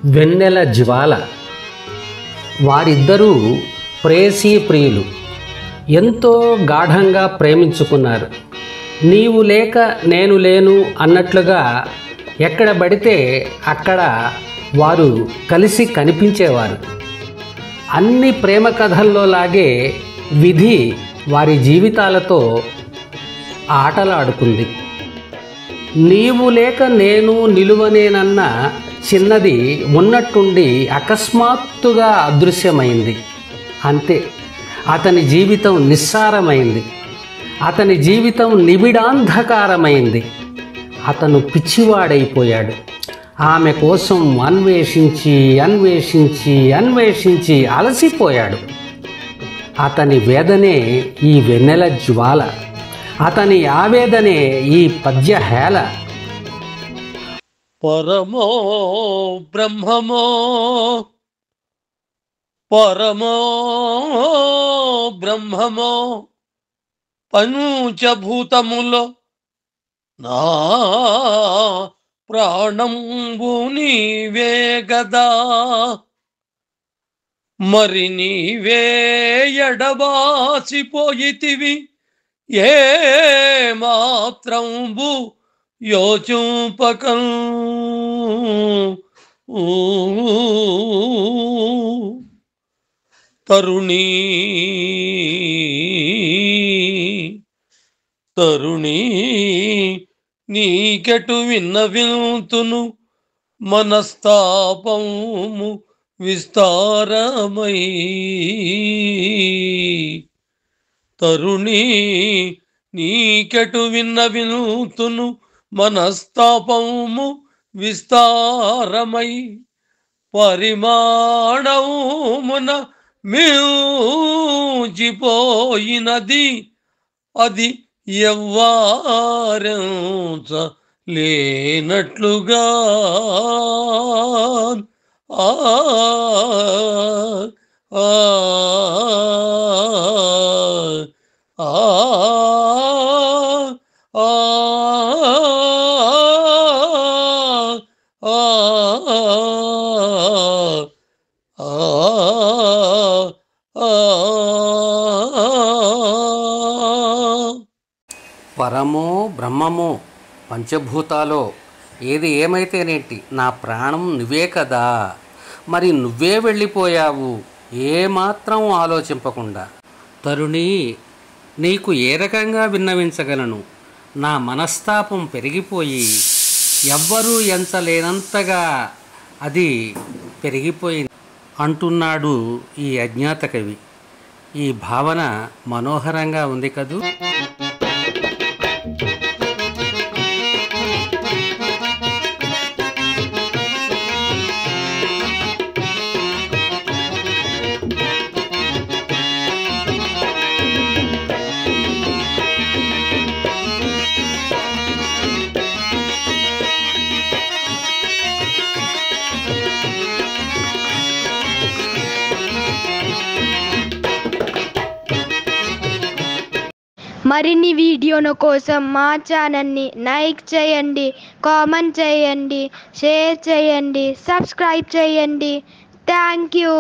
వెన్నెల జ్వాల. వారిద్దరూ ప్రేయసీ ప్రియులు. ఎంతో గాఢంగా ప్రేమించుకున్నారు. నీవు లేక నేను లేను అన్నట్లుగా ఎక్కడ పడితే అక్కడ వారు కలిసి కనిపించేవారు. అన్ని ప్రేమ కథల్లో లాగే విధి వారి జీవితాలతో ఆటలాడుకుంది. నీవు లేక నేను నిలువనేనన్న చిన్నది ఉన్నట్టుండి అకస్మాత్తుగా అదృశ్యమైంది. అంతే, అతని జీవితం నిస్సారమైంది. అతని జీవితం నిబిడాంధకారమైంది. అతను పిచ్చివాడైపోయాడు. ఆమె కోసం అన్వేషించి అన్వేషించి అన్వేషించి అలసిపోయాడు. అతని వేదనే ఈ వెన్నెల జ్వాల. అతని ఆవేదనే ఈ పద్యహేళ. పరమో బ్రహ్మమో పరమో బ్రహ్మమో పంచభూతములో నా ప్రాణంబు నీవే గదా, మరి నీవే ఎడబాసిపోయితివి ఏ మాత్రంబు యోచింపకం. తరుణీ తరుణీ నీకెటు విన్నవింతును మనస్తాపము విస్తారమై. తరుణీ నీకెటు విన్నవింతును మనస్తాపము విస్తారమై. పరిమాణమున మించిపోయినది అది ఎవ్వారెంచలేనట్లుగా. ఆ ఆ పరమో బ్రహ్మమో పంచభూతాలో ఏది ఏమైతేనేంటి, నా ప్రాణం నువ్వే కదా. మరి నువ్వే వెళ్ళిపోయావు ఏమాత్రం ఆలోచింపకుండా. తరుణి, నీకు ఏ రకంగా విన్నవించగలను? నా మనస్తాపం పెరిగిపోయి ఎవ్వరూ ఎంచలేనంతగా అది పెరిగిపోయింది అంటున్నాడు ఈ అజ్ఞాత కవి. ఈ భావన మనోహరంగా ఉంది కదూ. మరిన్ని వీడియోల కోసం మా ఛానల్ని లైక్ చేయండి, కామెంట్ చేయండి, షేర్ చేయండి, సబ్స్క్రైబ్ చేయండి. Thank you.